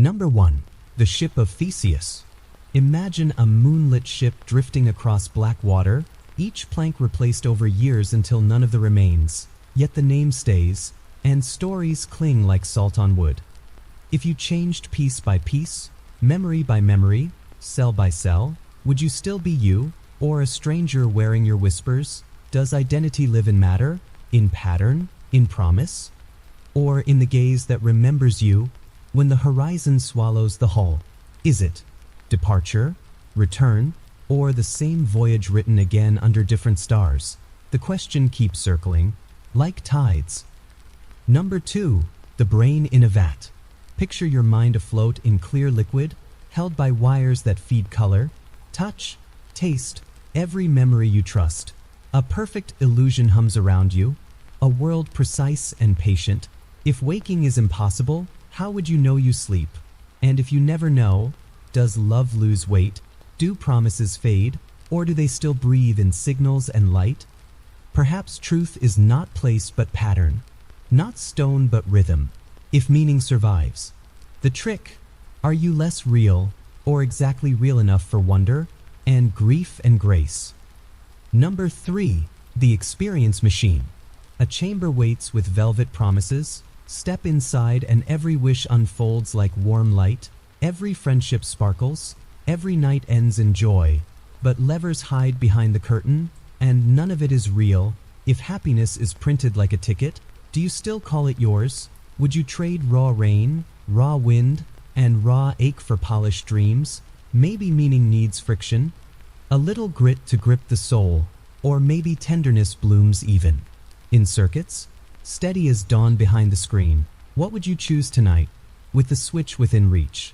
Number 1. The Ship of Theseus. Imagine a moonlit ship drifting across black water, each plank replaced over years until none of the remains. Yet the name stays, and stories cling like salt on wood. If you changed piece by piece, memory by memory, cell by cell, would you still be you, or a stranger wearing your whispers? Does identity live in matter, in pattern, in promise? Or in the gaze that remembers you when the horizon swallows the hull? Is it departure, return, or the same voyage written again under different stars? The question keeps circling, like tides. Number 2. The brain in a vat. Picture your mind afloat in clear liquid, held by wires that feed color, touch, taste, every memory you trust. A perfect illusion hums around you, a world precise and patient. If waking is impossible, how would you know you sleep? And if you never know, does love lose weight? Do promises fade, or do they still breathe in signals and light? Perhaps truth is not place but pattern, not stone but rhythm, if meaning survives. The trick, are you less real, or exactly real enough for wonder, and grief and grace? Number 3. The Experience Machine. A chamber waits with velvet promises. Step inside and every wish unfolds like warm light. Every friendship sparkles. Every night ends in joy. But levers hide behind the curtain, and none of it is real. If happiness is printed like a ticket, do you still call it yours? Would you trade raw rain, raw wind, and raw ache for polished dreams? Maybe meaning needs friction, a little grit to grip the soul, or maybe tenderness blooms even in circuits, steady as dawn behind the screen. What would you choose tonight, with the switch within reach?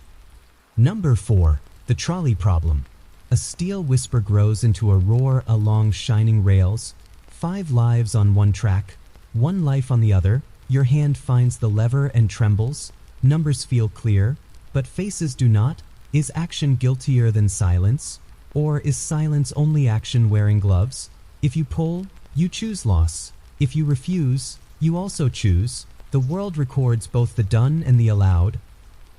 Number 4. The Trolley Problem. A steel whisper grows into a roar along shining rails. 5 lives on one track, 1 life on the other. Your hand finds the lever and trembles. Numbers feel clear, but faces do not. Is action guiltier than silence? Or is silence only action wearing gloves? If you pull, you choose loss. If you refuse, you also choose. The world records both the done and the allowed.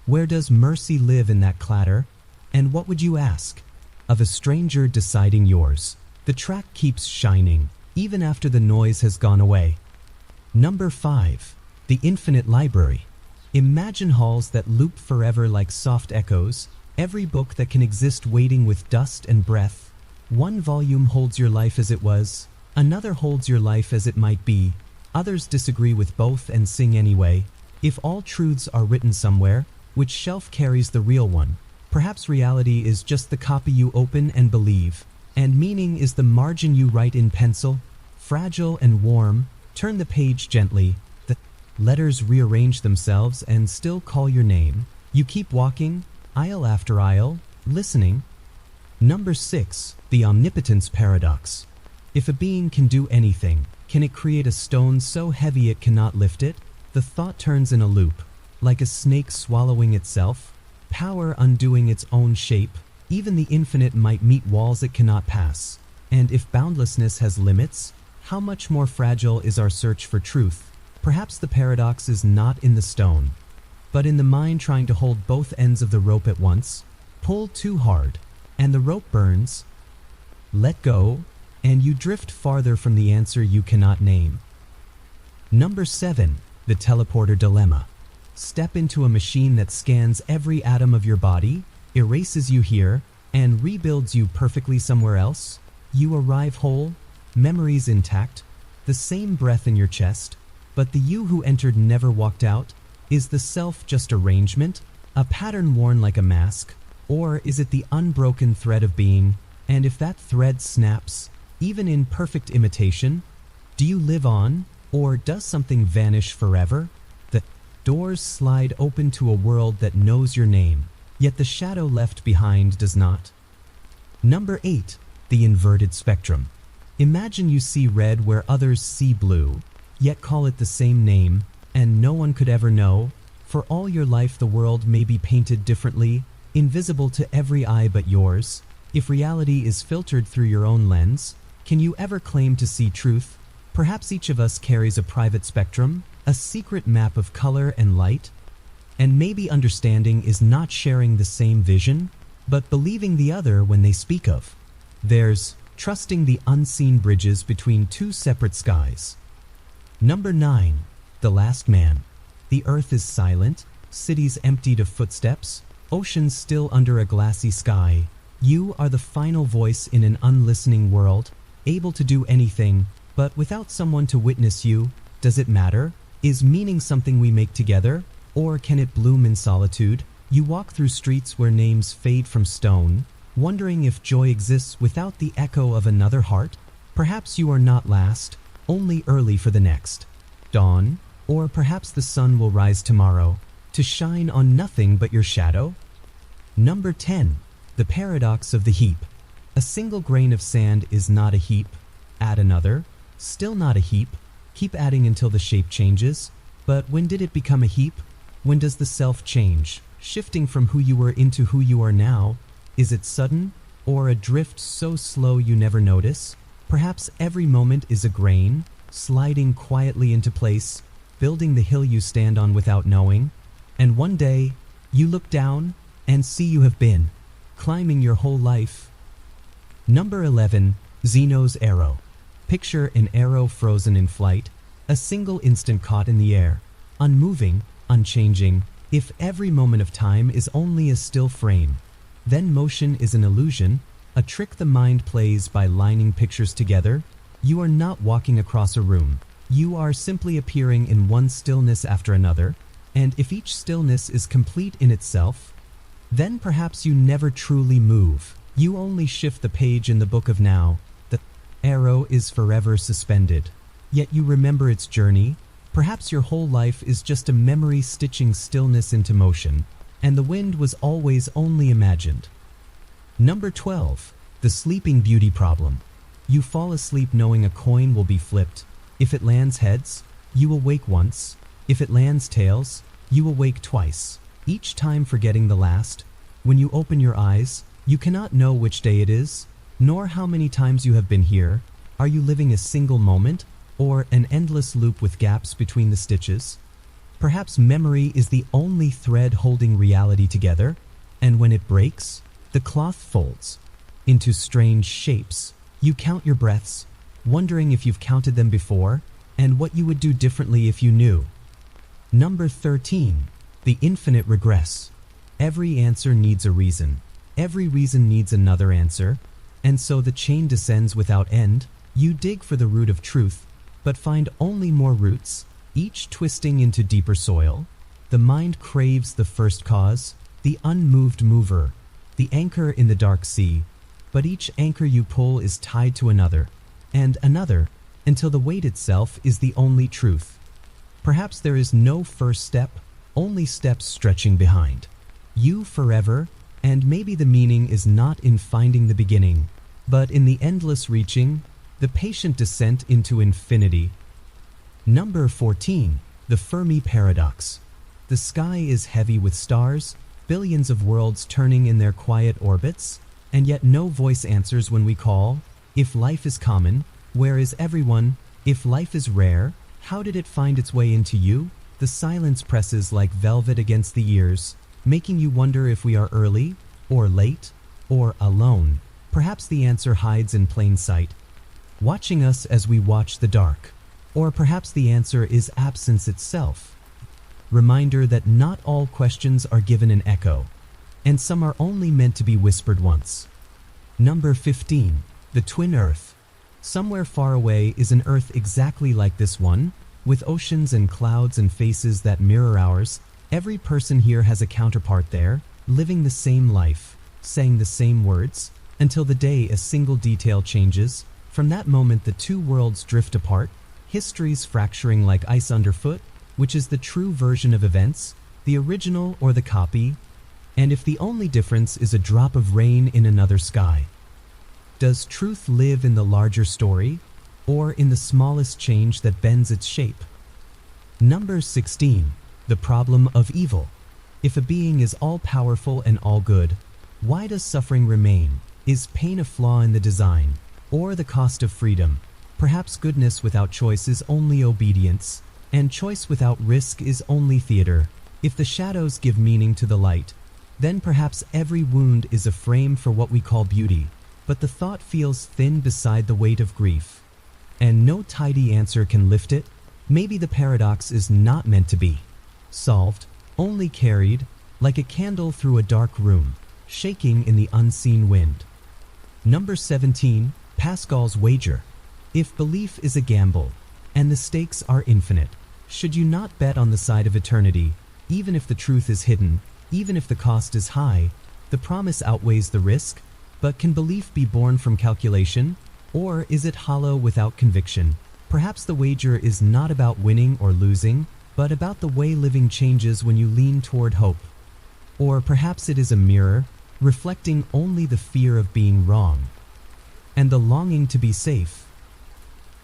Where does mercy live in that clatter? And what would you ask of a stranger deciding yours? The track keeps shining, even after the noise has gone away. Number 5. The Infinite Library. Imagine halls that loop forever like soft echoes, every book that can exist waiting with dust and breath. One volume holds your life as it was, another holds your life as it might be. Others disagree with both and sing anyway. If all truths are written somewhere, which shelf carries the real one? Perhaps reality is just the copy you open and believe, and meaning is the margin you write in pencil. Fragile and warm, turn the page gently. The letters rearrange themselves and still call your name. You keep walking, aisle after aisle, listening. Number 6. The Omnipotence Paradox. If a being can do anything, can it create a stone so heavy it cannot lift it? The thought turns in a loop, like a snake swallowing itself, power undoing its own shape. Even the infinite might meet walls it cannot pass. And if boundlessness has limits, how much more fragile is our search for truth? Perhaps the paradox is not in the stone, but in the mind trying to hold both ends of the rope at once. Pull too hard, and the rope burns. Let go, and you drift farther from the answer you cannot name. Number 7. The Teleporter Dilemma. Step into a machine that scans every atom of your body, erases you here, and rebuilds you perfectly somewhere else. You arrive whole, memories intact, the same breath in your chest, but the you who entered never walked out. Is the self just arrangement, a pattern worn like a mask, or is it the unbroken thread of being? And if that thread snaps, even in perfect imitation, do you live on, or does something vanish forever? The doors slide open to a world that knows your name, yet the shadow left behind does not. Number 8. The Inverted Spectrum. Imagine you see red where others see blue, yet call it the same name, and no one could ever know. For all your life the world may be painted differently, invisible to every eye but yours. If reality is filtered through your own lens, can you ever claim to see truth? Perhaps each of us carries a private spectrum, a secret map of color and light. And maybe understanding is not sharing the same vision, but believing the other when they speak of. There's trusting the unseen bridges between two separate skies. Number 9. The Last Man. The earth is silent, cities emptied of footsteps, oceans still under a glassy sky. You are the final voice in an unlistening world, able to do anything, but without someone to witness you. Does it matter? Is meaning something we make together, or can it bloom in solitude? You walk through streets where names fade from stone, wondering if joy exists without the echo of another heart. Perhaps you are not last, only early for the next dawn, or perhaps the sun will rise tomorrow, to shine on nothing but your shadow. Number 10. The Paradox of the Heap. A single grain of sand is not a heap. Add another, still not a heap. Keep adding until the shape changes. But when did it become a heap? When does the self change, shifting from who you were into who you are now? Is it sudden, or a drift so slow you never notice? Perhaps every moment is a grain, sliding quietly into place, building the hill you stand on without knowing. And one day, you look down and see you have been climbing your whole life. Number 11. Zeno's arrow. Picture an arrow frozen in flight, a single instant caught in the air, unmoving, unchanging. If every moment of time is only a still frame, then motion is an illusion, a trick the mind plays by lining pictures together. You are not walking across a room. You are simply appearing in one stillness after another, and if each stillness is complete in itself, then perhaps you never truly move. You only shift the page in the book of now. The arrow is forever suspended, yet you remember its journey. Perhaps your whole life is just a memory stitching stillness into motion, and the wind was always only imagined. Number 12. The Sleeping Beauty Problem. You fall asleep knowing a coin will be flipped. If it lands heads, you will wake once. If it lands tails, you will wake twice, each time forgetting the last. When you open your eyes, you cannot know which day it is, nor how many times you have been here. Are you living a single moment, or an endless loop with gaps between the stitches? Perhaps memory is the only thread holding reality together, and when it breaks, the cloth folds into strange shapes. You count your breaths, wondering if you've counted them before, and what you would do differently if you knew. Number 13. The Infinite Regress. Every answer needs a reason. Every reason needs another answer, and so the chain descends without end. You dig for the root of truth, but find only more roots, each twisting into deeper soil. The mind craves the first cause, the unmoved mover, the anchor in the dark sea, but each anchor you pull is tied to another, and another, until the weight itself is the only truth. Perhaps there is no first step, only steps stretching behind you forever, and maybe the meaning is not in finding the beginning, but in the endless reaching, the patient descent into infinity. Number 14. The Fermi Paradox. The sky is heavy with stars, billions of worlds turning in their quiet orbits, and yet no voice answers when we call. If life is common, where is everyone? If life is rare, how did it find its way into you? The silence presses like velvet against the ears, making you wonder if we are early, or late, or alone. Perhaps the answer hides in plain sight, watching us as we watch the dark. Or perhaps the answer is absence itself. Reminder that not all questions are given an echo, and some are only meant to be whispered once. Number 15. The Twin Earth. Somewhere far away is an Earth exactly like this one, with oceans and clouds and faces that mirror ours. Every person here has a counterpart there, living the same life, saying the same words, until the day a single detail changes. From that moment the two worlds drift apart, histories fracturing like ice underfoot. Which is the true version of events, the original or the copy? And if the only difference is a drop of rain in another sky? Does truth live in the larger story, or in the smallest change that bends its shape? Number 16. The Problem of Evil. If a being is all-powerful and all-good, why does suffering remain? Is pain a flaw in the design, or the cost of freedom? Perhaps goodness without choice is only obedience, and choice without risk is only theater. If the shadows give meaning to the light, then perhaps every wound is a frame for what we call beauty, but the thought feels thin beside the weight of grief, and no tidy answer can lift it. Maybe the paradox is not meant to be solved, only carried, like a candle through a dark room, shaking in the unseen wind. Number 17, Pascal's wager. If belief is a gamble, and the stakes are infinite, should you not bet on the side of eternity, even if the truth is hidden, even if the cost is high? The promise outweighs the risk, but can belief be born from calculation, or is it hollow without conviction? Perhaps the wager is not about winning or losing, but about the way living changes when you lean toward hope. Or perhaps it is a mirror, reflecting only the fear of being wrong, and the longing to be safe.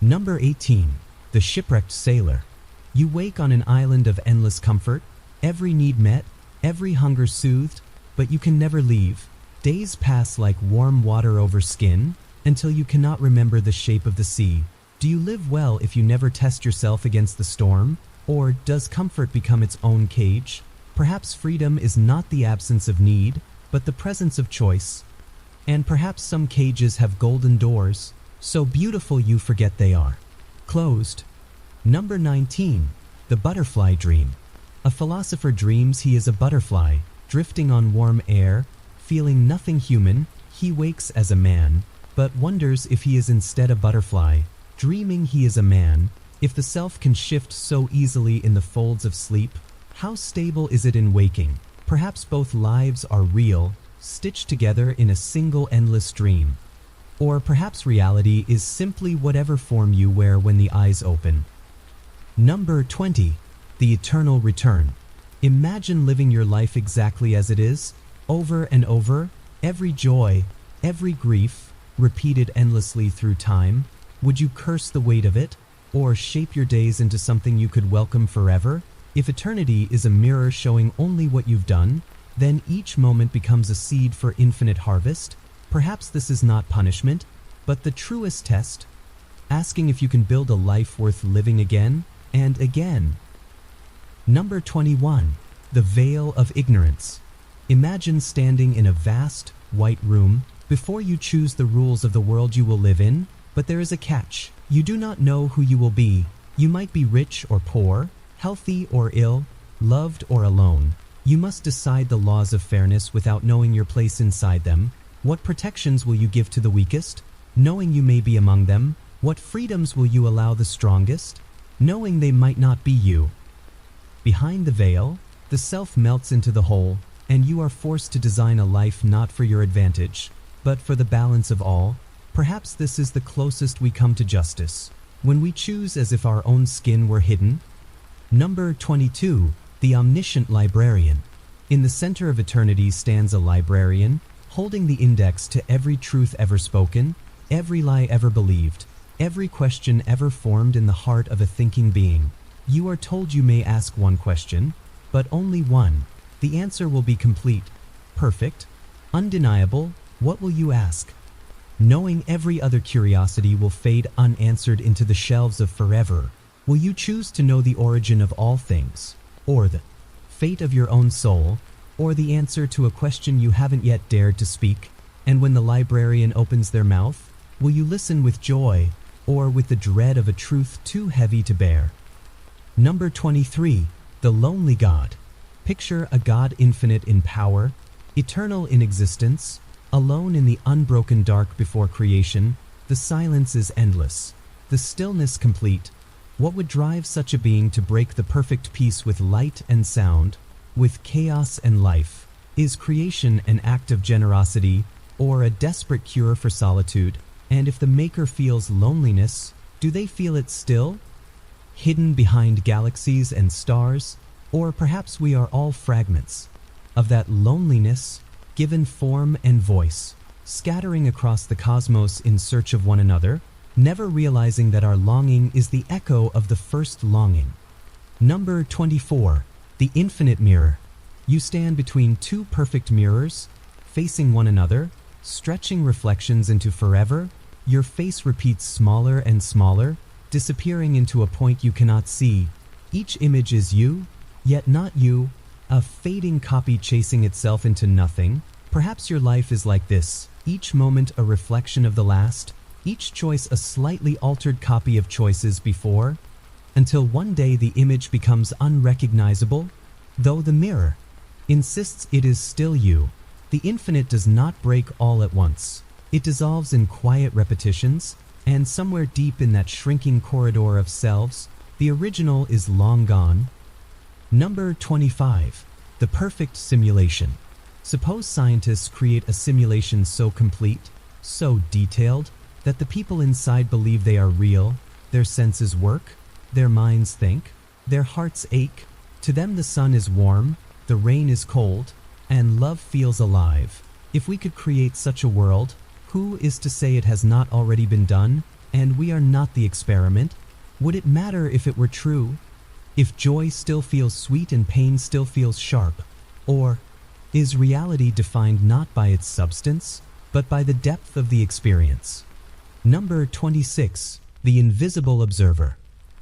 Number 18, the Shipwrecked Sailor. You wake on an island of endless comfort, every need met, every hunger soothed, but you can never leave. Days pass like warm water over skin, until you cannot remember the shape of the sea. Do you live well if you never test yourself against the storm? Or does comfort become its own cage? Perhaps freedom is not the absence of need, but the presence of choice. And perhaps some cages have golden doors, so beautiful you forget they are closed. Number 19, the butterfly dream. A philosopher dreams he is a butterfly, drifting on warm air, feeling nothing human. He wakes as a man, but wonders if he is instead a butterfly, dreaming he is a man. If the self can shift so easily in the folds of sleep, how stable is it in waking? Perhaps both lives are real, stitched together in a single endless dream. Or perhaps reality is simply whatever form you wear when the eyes open. Number 20, the eternal return. Imagine living your life exactly as it is, over and over, every joy, every grief, repeated endlessly through time. Would you curse the weight of it, or shape your days into something you could welcome forever? If eternity is a mirror showing only what you've done, then each moment becomes a seed for infinite harvest. Perhaps this is not punishment, but the truest test, asking if you can build a life worth living again and again. Number 21, the veil of ignorance. Imagine standing in a vast, white room. Before you choose the rules of the world you will live in, but there is a catch. You do not know who you will be. You might be rich or poor, healthy or ill, loved or alone. You must decide the laws of fairness without knowing your place inside them. What protections will you give to the weakest, knowing you may be among them? What freedoms will you allow the strongest, knowing they might not be you? Behind the veil, the self melts into the whole, and you are forced to design a life not for your advantage, but for the balance of all. Perhaps this is the closest we come to justice, when we choose as if our own skin were hidden. Number 22, the Omniscient Librarian. In the center of eternity stands a librarian, holding the index to every truth ever spoken, every lie ever believed, every question ever formed in the heart of a thinking being. You are told you may ask one question, but only one. The answer will be complete, perfect, undeniable. What will you ask? Knowing every other curiosity will fade unanswered into the shelves of forever. Will you choose to know the origin of all things, or the fate of your own soul, or the answer to a question you haven't yet dared to speak? And when the librarian opens their mouth, will you listen with joy, or with the dread of a truth too heavy to bear? Number 23, the Lonely God. Picture a God infinite in power, eternal in existence, alone in the unbroken dark before creation. The silence is endless, the stillness complete. What would drive such a being to break the perfect peace with light and sound, with chaos and life? Is creation an act of generosity, or a desperate cure for solitude? And if the Maker feels loneliness, do they feel it still, hidden behind galaxies and stars? Or perhaps we are all fragments of that loneliness, given form and voice, scattering across the cosmos in search of one another, never realizing that our longing is the echo of the first longing. Number 24, the Infinite Mirror. You stand between two perfect mirrors, facing one another, stretching reflections into forever. Your face repeats smaller and smaller, disappearing into a point you cannot see. Each image is you, yet not you. a fading copy chasing itself into nothing. Perhaps your life is like this, each moment a reflection of the last, each choice a slightly altered copy of choices before, until one day the image becomes unrecognizable, though the mirror insists it is still you. The infinite does not break all at once. It dissolves in quiet repetitions, and somewhere deep in that shrinking corridor of selves, the original is long gone. Number 25. The perfect simulation. Suppose scientists create a simulation so complete, so detailed, that the people inside believe they are real, their senses work, their minds think, their hearts ache. To them the sun is warm, the rain is cold, and love feels alive. If we could create such a world, who is to say it has not already been done, and we are not the experiment? Would it matter if it were true? If joy still feels sweet and pain still feels sharp? Or is reality defined not by its substance, but by the depth of the experience? Number 26. The invisible observer.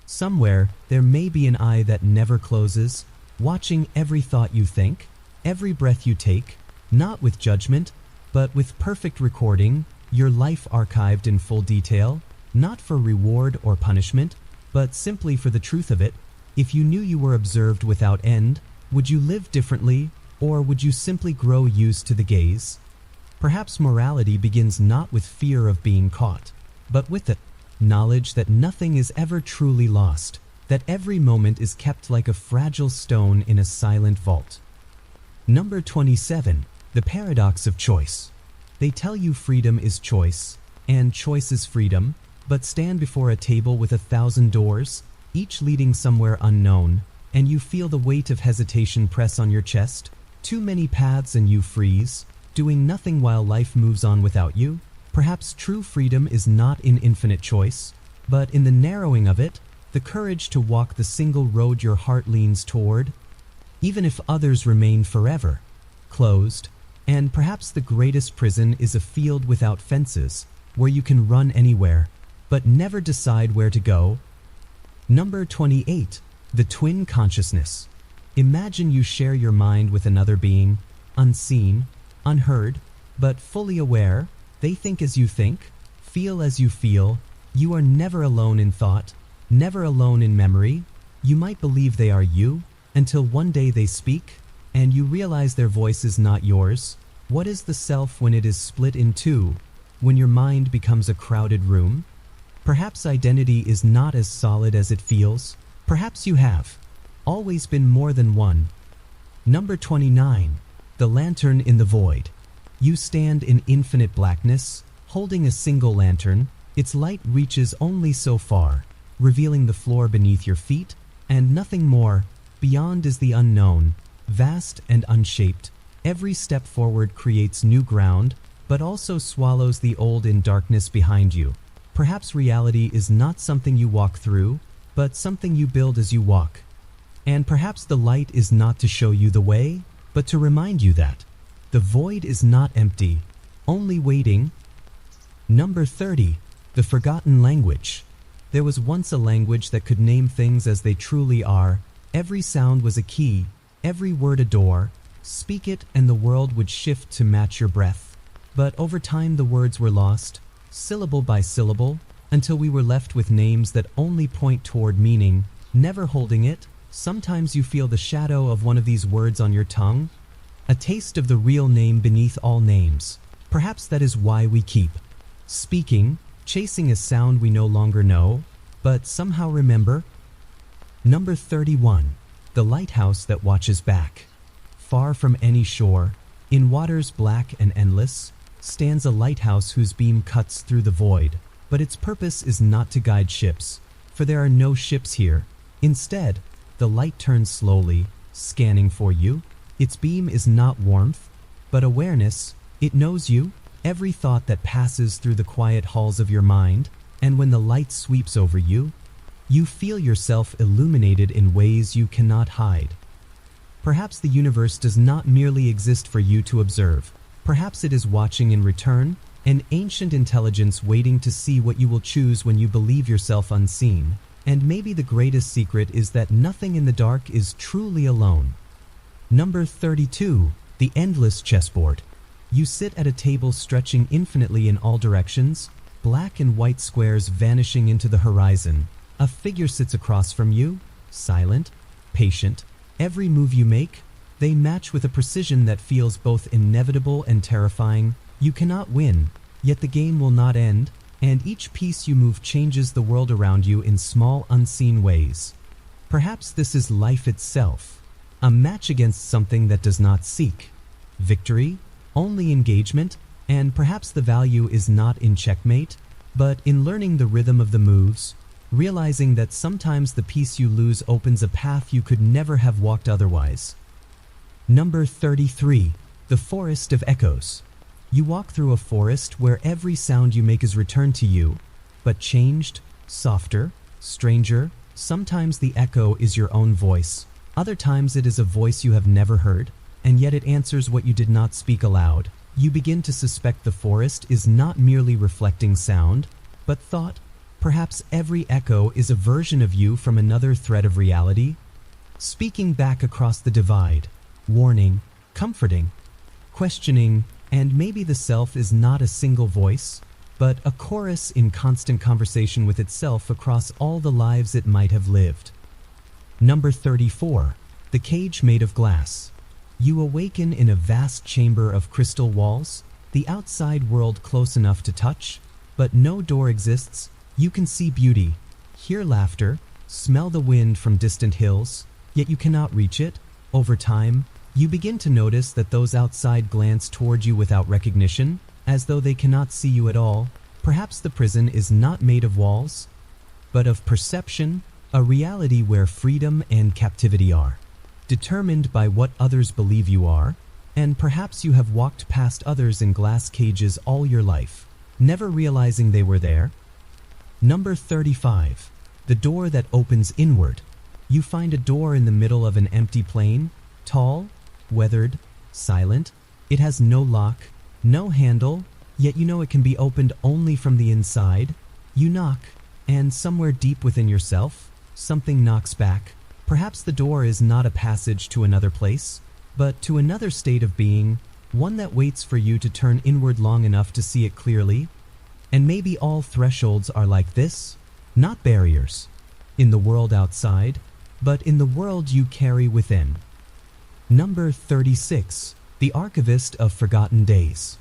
Somewhere, there may be an eye that never closes, watching every thought you think, every breath you take, not with judgment, but with perfect recording, your life archived in full detail, not for reward or punishment, but simply for the truth of it. If you knew you were observed without end, would you live differently, or would you simply grow used to the gaze? Perhaps morality begins not with fear of being caught, but with the knowledge that nothing is ever truly lost, that every moment is kept like a fragile stone in a silent vault. Number 27. The paradox of choice. They tell you freedom is choice, and choice is freedom, but stand before a table with 1,000 doors, each leading somewhere unknown, and you feel the weight of hesitation press on your chest. Too many paths and you freeze, doing nothing while life moves on without you. Perhaps true freedom is not in infinite choice, but in the narrowing of it, the courage to walk the single road your heart leans toward, even if others remain forever closed. And perhaps the greatest prison is a field without fences, where you can run anywhere, but never decide where to go. Number 28. The twin consciousness. Imagine you share your mind with another being, unseen, unheard, but fully aware. They think as you think, feel as you feel. You are never alone in thought, never alone in memory. You might believe they are you, until one day they speak, and you realize their voice is not yours. What is the self when it is split in two, when your mind becomes a crowded room? Perhaps identity is not as solid as it feels. Perhaps you have always been more than one. Number 29. The lantern in the void. You stand in infinite blackness, holding a single lantern. Its light reaches only so far, revealing the floor beneath your feet, and nothing more. Beyond is the unknown, vast and unshaped. Every step forward creates new ground, but also swallows the old in darkness behind you. Perhaps reality is not something you walk through, but something you build as you walk. And perhaps the light is not to show you the way, but to remind you that the void is not empty, only waiting. Number 30. The forgotten language. There was once a language that could name things as they truly are. Every sound was a key, every word a door. Speak it and the world would shift to match your breath. But over time the words were lost, syllable by syllable, until we were left with names that only point toward meaning, never holding it. Sometimes you feel the shadow of one of these words on your tongue, a taste of the real name beneath all names. Perhaps that is why we keep speaking, chasing a sound we no longer know, but somehow remember. Number 31. The lighthouse that watches back. Far from any shore, in waters black and endless, stands a lighthouse whose beam cuts through the void. But its purpose is not to guide ships, for there are no ships here. Instead, the light turns slowly, scanning for you. Its beam is not warmth, but awareness. It knows you, every thought that passes through the quiet halls of your mind, and when the light sweeps over you, you feel yourself illuminated in ways you cannot hide. Perhaps the universe does not merely exist for you to observe. Perhaps it is watching in return, an ancient intelligence waiting to see what you will choose when you believe yourself unseen. And maybe the greatest secret is that nothing in the dark is truly alone. Number 32. The Endless Chessboard. You sit at a table stretching infinitely in all directions, black and white squares vanishing into the horizon. A figure sits across from you, silent, patient. Every move you make, they match with a precision that feels both inevitable and terrifying. You cannot win, yet the game will not end, and each piece you move changes the world around you in small, unseen ways. Perhaps this is life itself, a match against something that does not seek victory, only engagement, and perhaps the value is not in checkmate, but in learning the rhythm of the moves, realizing that sometimes the piece you lose opens a path you could never have walked otherwise. Number 33. The Forest of Echoes. You walk through a forest where every sound you make is returned to you, but changed, softer, stranger. Sometimes the echo is your own voice. Other times it is a voice you have never heard, and yet it answers what you did not speak aloud. You begin to suspect the forest is not merely reflecting sound, but thought. Perhaps every echo is a version of you from another thread of reality, speaking back across the divide, warning, comforting, questioning, and maybe the self is not a single voice, but a chorus in constant conversation with itself across all the lives it might have lived. Number 34. The Cage Made of Glass. You awaken in a vast chamber of crystal walls, the outside world close enough to touch, but no door exists. You can see beauty, hear laughter, smell the wind from distant hills, yet you cannot reach it. Over time, you begin to notice that those outside glance toward you without recognition, as though they cannot see you at all. Perhaps the prison is not made of walls, but of perception, a reality where freedom and captivity are determined by what others believe you are, and perhaps you have walked past others in glass cages all your life, never realizing they were there. Number 35. The Door That Opens Inward. You find a door in the middle of an empty plain, tall, weathered, silent. It has no lock, no handle, yet you know it can be opened only from the inside. You knock, and somewhere deep within yourself, something knocks back. Perhaps the door is not a passage to another place, but to another state of being, one that waits for you to turn inward long enough to see it clearly. And maybe all thresholds are like this, not barriers in the world outside, but in the world you carry within. Number 36. The Archivist of Forgotten Days.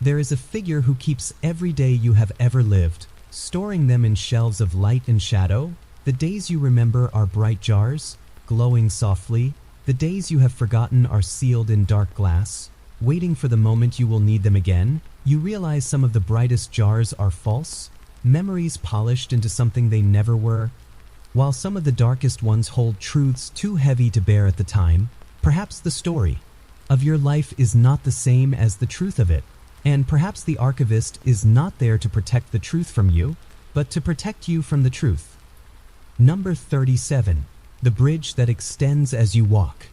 There is a figure who keeps every day you have ever lived, storing them in shelves of light and shadow. The days you remember are bright jars, glowing softly. The days you have forgotten are sealed in dark glass, waiting for the moment you will need them again. You realize some of the brightest jars are false, memories polished into something they never were, while some of the darkest ones hold truths too heavy to bear at the time. Perhaps the story of your life is not the same as the truth of it, and perhaps the Archivist is not there to protect the truth from you, but to protect you from the truth. Number 37. The Bridge That Extends As You Walk.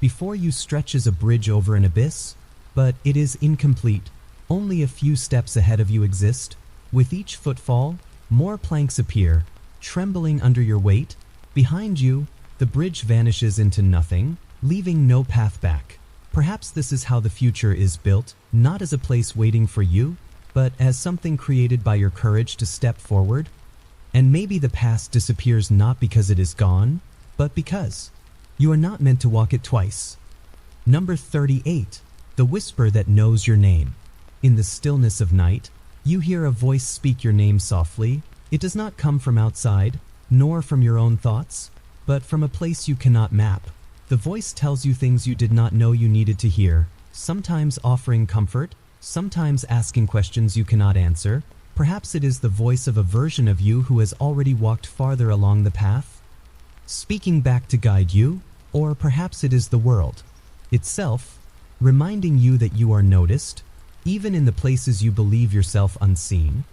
Before you stretches a bridge over an abyss, but it is incomplete. Only a few steps ahead of you exist. With each footfall, more planks appear, trembling under your weight. Behind you, the bridge vanishes into nothing, leaving no path back. Perhaps this is how the future is built, not as a place waiting for you, but as something created by your courage to step forward. And maybe the past disappears not because it is gone, but because you are not meant to walk it twice. Number 38. The Whisper That Knows Your Name. In the stillness of night, you hear a voice speak your name softly. It does not come from outside, nor from your own thoughts, but from a place you cannot map. The voice tells you things you did not know you needed to hear, sometimes offering comfort, sometimes asking questions you cannot answer. Perhaps it is the voice of a version of you who has already walked farther along the path, speaking back to guide you, or perhaps it is the world itself, reminding you that you are noticed, even in the places you believe yourself unseen.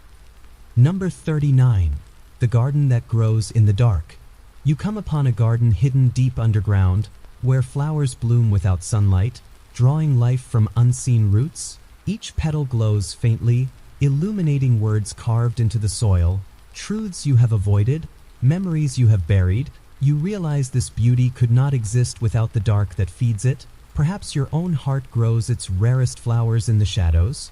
Number 39. The Garden That Grows in the Dark. You come upon a garden hidden deep underground, where flowers bloom without sunlight, drawing life from unseen roots. Each petal glows faintly, illuminating words carved into the soil, truths you have avoided, memories you have buried. You realize this beauty could not exist without the dark that feeds it. Perhaps your own heart grows its rarest flowers in the shadows,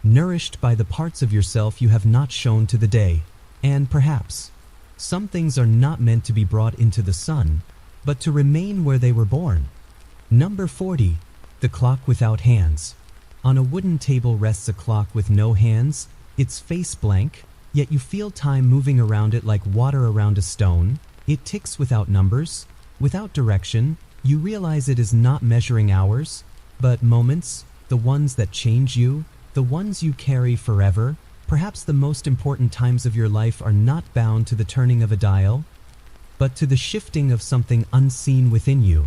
nourished by the parts of yourself you have not shown to the day. And perhaps some things are not meant to be brought into the sun, but to remain where they were born. Number 40. The clock without hands. On a wooden table rests a clock with no hands, its face blank, yet you feel time moving around it like water around a stone. It ticks without numbers, without direction. You realize it is not measuring hours, but moments, the ones that change you, the ones you carry forever. Perhaps the most important times of your life are not bound to the turning of a dial, but to the shifting of something unseen within you.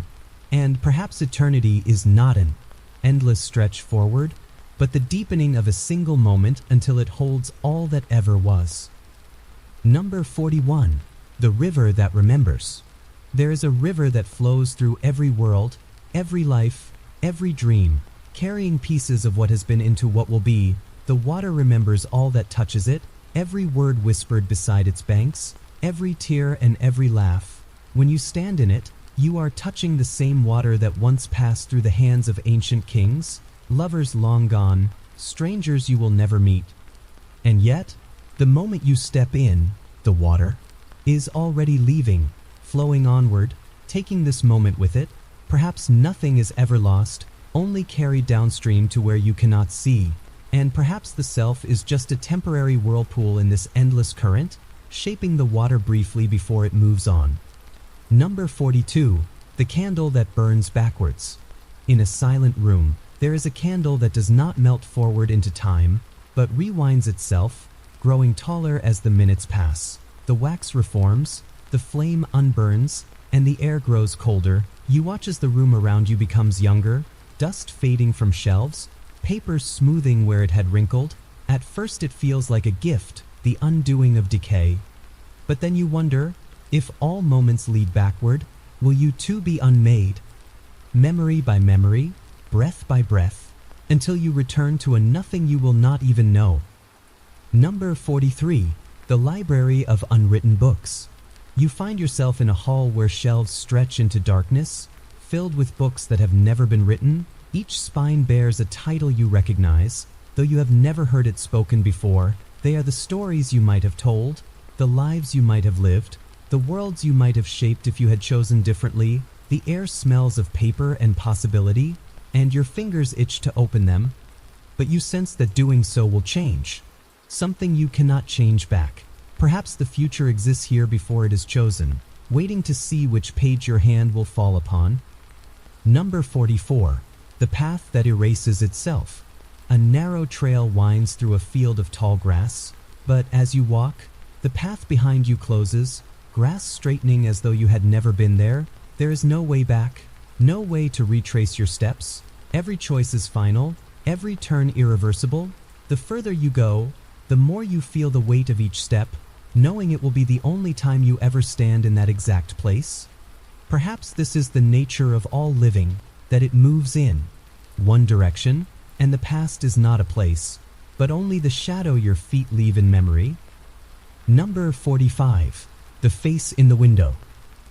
And perhaps eternity is not an endless stretch forward, but the deepening of a single moment until it holds all that ever was. Number 41. The river that remembers. There is a river that flows through every world, every life, every dream, carrying pieces of what has been into what will be. The water remembers all that touches it, every word whispered beside its banks, every tear and every laugh. When you stand in it, you are touching the same water that once passed through the hands of ancient kings, lovers long gone, strangers you will never meet. And yet, the moment you step in, the water is already leaving, flowing onward, taking this moment with it. Perhaps nothing is ever lost, only carried downstream to where you cannot see. And perhaps the self is just a temporary whirlpool in this endless current, shaping the water briefly before it moves on. Number 42. The candle that burns backwards. In a silent room, there is a candle that does not melt forward into time, but rewinds itself, growing taller as the minutes pass. The wax reforms, the flame unburns, and the air grows colder. You watch as the room around you becomes younger, dust fading from shelves, paper smoothing where it had wrinkled. At first it feels like a gift, the undoing of decay. But then you wonder, if all moments lead backward, will you too be unmade, memory by memory, breath by breath, until you return to a nothing you will not even know? Number 43. The library of unwritten books. You find yourself in a hall where shelves stretch into darkness, filled with books that have never been written. Each spine bears a title you recognize, though you have never heard it spoken before. They are the stories you might have told, the lives you might have lived, the worlds you might have shaped if you had chosen differently. The air smells of paper and possibility, and your fingers itch to open them, but you sense that doing so will change. Something you cannot change back. Perhaps the future exists here before it is chosen, waiting to see which page your hand will fall upon. Number 44. The path that erases itself. A narrow trail winds through a field of tall grass, but as you walk, the path behind you closes, grass straightening as though you had never been there. There is no way back, no way to retrace your steps. Every choice is final, every turn irreversible. The further you go, the more you feel the weight of each step, knowing it will be the only time you ever stand in that exact place. Perhaps this is the nature of all living, that it moves in one direction, and the past is not a place, but only the shadow your feet leave in memory. Number 45. The face in the window.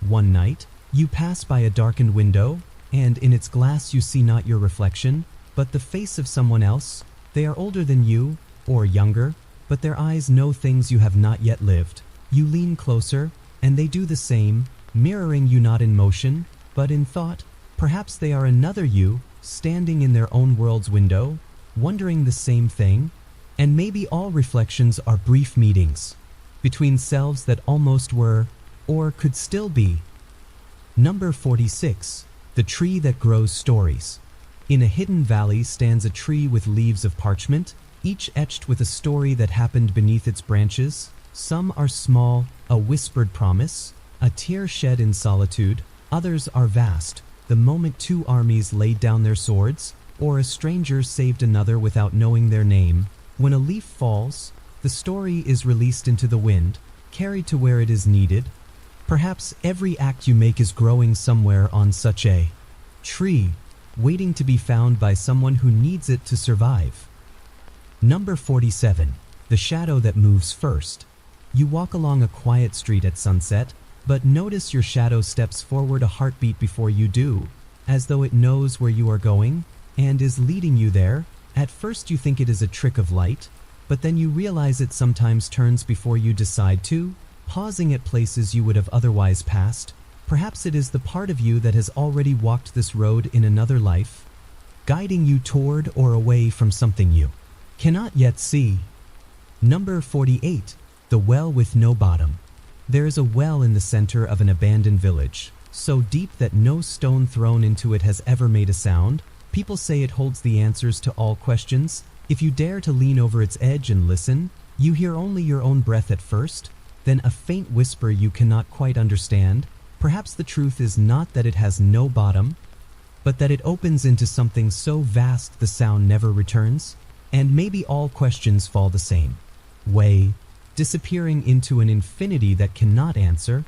One night, you pass by a darkened window, and in its glass you see not your reflection, but the face of someone else. They are older than you, or younger, but their eyes know things you have not yet lived. You lean closer, and they do the same, mirroring you not in motion, but in thought. Perhaps they are another you, standing in their own world's window, wondering the same thing. And maybe all reflections are brief meetings between selves that almost were, or could still be. Number 46. The tree that grows stories. In a hidden valley stands a tree with leaves of parchment, each etched with a story that happened beneath its branches. Some are small, a whispered promise, a tear shed in solitude. Others are vast, the moment two armies laid down their swords, or a stranger saved another without knowing their name. When a leaf falls, the story is released into the wind, carried to where it is needed. Perhaps every act you make is growing somewhere on such a tree, waiting to be found by someone who needs it to survive. Number 47. The shadow that moves first. You walk along a quiet street at sunset, but notice your shadow steps forward a heartbeat before you do. as though it knows where you are going and is leading you there. At first you think it is a trick of light, but then you realize it sometimes turns before you decide to, pausing at places you would have otherwise passed. Perhaps it is the part of you that has already walked this road in another life, guiding you toward or away from something you cannot yet see. Number 48. The Well with No Bottom. There is a well in the center of an abandoned village, so deep that no stone thrown into it has ever made a sound. People say it holds the answers to all questions. If you dare to lean over its edge and listen, you hear only your own breath at first, then a faint whisper you cannot quite understand. Perhaps the truth is not that it has no bottom, but that it opens into something so vast the sound never returns, and maybe all questions fall the same way, disappearing into an infinity that cannot answer.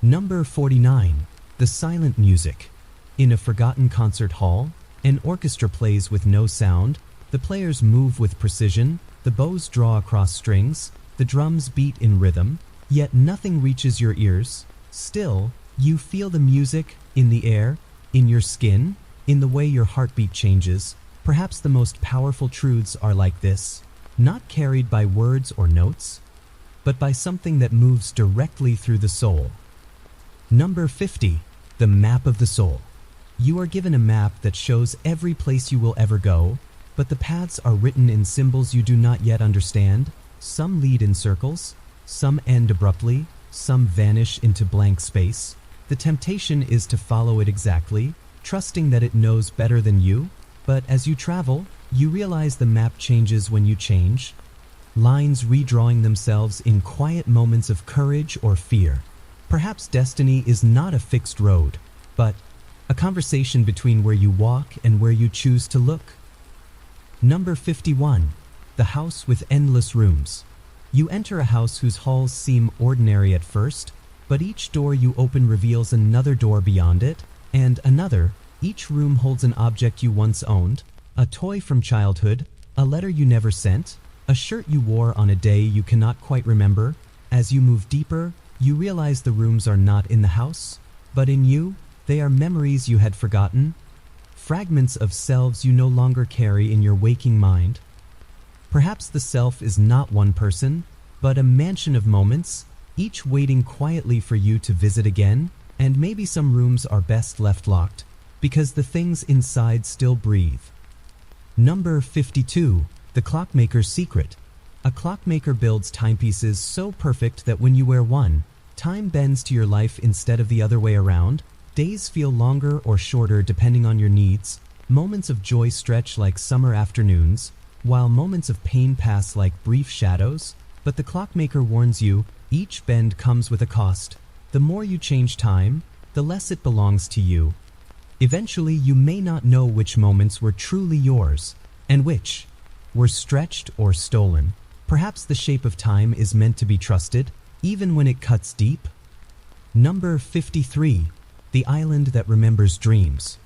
Number 49. The Silent Music. In a forgotten concert hall, an orchestra plays with no sound. The players move with precision, the bows draw across strings, the drums beat in rhythm, yet nothing reaches your ears. Still, you feel the music in the air, in your skin, in the way your heartbeat changes. Perhaps the most powerful truths are like this, not carried by words or notes, but by something that moves directly through the soul. Number 50. The Map of the Soul. You are given a map that shows every place you will ever go, but the paths are written in symbols you do not yet understand. Some lead in circles, some end abruptly, some vanish into blank space. The temptation is to follow it exactly, trusting that it knows better than you. But as you travel, you realize the map changes when you change, lines redrawing themselves in quiet moments of courage or fear. Perhaps destiny is not a fixed road, but a conversation between where you walk and where you choose to look. Number 51. The House with Endless Rooms. You enter a house whose halls seem ordinary at first, but each door you open reveals another door beyond it, and another. Each room holds an object you once owned, a toy from childhood, a letter you never sent, a shirt you wore on a day you cannot quite remember. As you move deeper, you realize the rooms are not in the house, but in you. They are memories you had forgotten, fragments of selves you no longer carry in your waking mind. Perhaps the self is not one person, but a mansion of moments, each waiting quietly for you to visit again. And maybe some rooms are best left locked, because the things inside still breathe. Number 52. The Clockmaker's Secret. A clockmaker builds timepieces so perfect that when you wear one, time bends to your life instead of the other way around. Days feel longer or shorter depending on your needs. Moments of joy stretch like summer afternoons, while moments of pain pass like brief shadows. But the clockmaker warns you, each bend comes with a cost. The more you change time, the less it belongs to you. Eventually, you may not know which moments were truly yours, and which were stretched or stolen. Perhaps the shape of time is meant to be trusted, even when it cuts deep. Number 53. The Island that Remembers Dreams.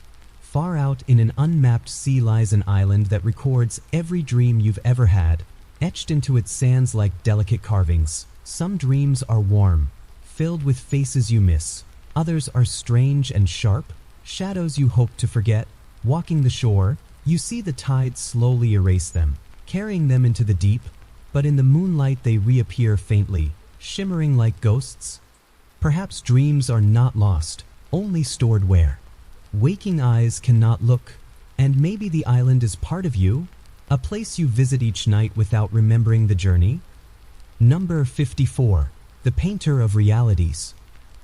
Far out in an unmapped sea lies an island that records every dream you've ever had, etched into its sands like delicate carvings. Some dreams are warm, filled with faces you miss. Others are strange and sharp, shadows you hope to forget. Walking the shore, you see the tide slowly erase them, carrying them into the deep, but in the moonlight they reappear faintly, shimmering like ghosts. Perhaps dreams are not lost, only stored where waking eyes cannot look, and maybe the island is part of you, a place you visit each night without remembering the journey. Number 54. The Painter of Realities.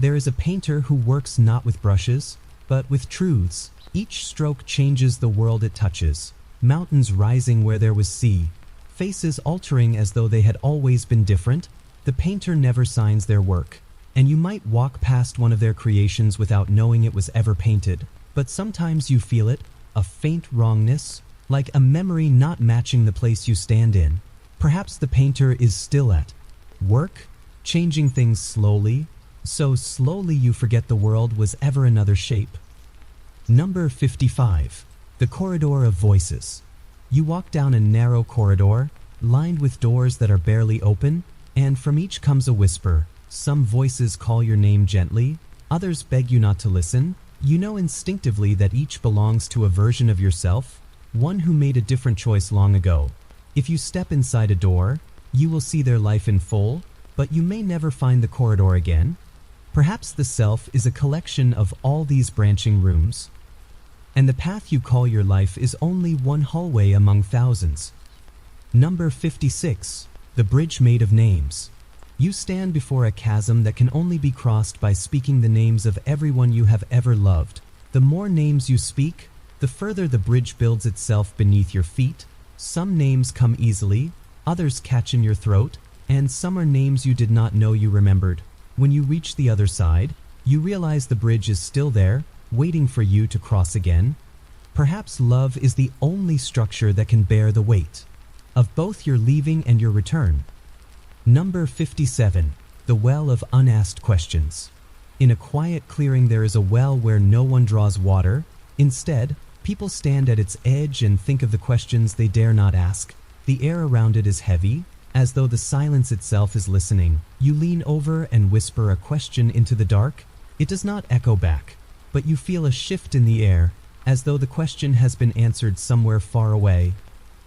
There is a painter who works not with brushes, but with truths. Each stroke changes the world it touches, mountains rising where there was sea, faces altering as though they had always been different. The painter never signs their work, and you might walk past one of their creations without knowing it was ever painted. But sometimes you feel it, a faint wrongness, like a memory not matching the place you stand in. Perhaps the painter is still at work, changing things slowly, so slowly you forget the world was ever another shape. Number 55. The Corridor of Voices. You walk down a narrow corridor, lined with doors that are barely open, and from each comes a whisper. Some voices call your name gently, others beg you not to listen. You know instinctively that each belongs to a version of yourself, one who made a different choice long ago. If you step inside a door, you will see their life in full, but you may never find the corridor again. Perhaps the self is a collection of all these branching rooms, and the path you call your life is only one hallway among thousands. Number 56. The bridge made of names. You stand before a chasm that can only be crossed by speaking the names of everyone you have ever loved. The more names you speak, the further the bridge builds itself beneath your feet. Some names come easily, others catch in your throat, and some are names you did not know you remembered. When you reach the other side, you realize the bridge is still there, waiting for you to cross again. Perhaps love is the only structure that can bear the weight of both your leaving and your return. Number 57. The Well of Unasked Questions. In a quiet clearing there is a well where no one draws water. Instead, people stand at its edge and think of the questions they dare not ask. The air around it is heavy, as though the silence itself is listening. You lean over and whisper a question into the dark. It does not echo back, but you feel a shift in the air, as though the question has been answered somewhere far away.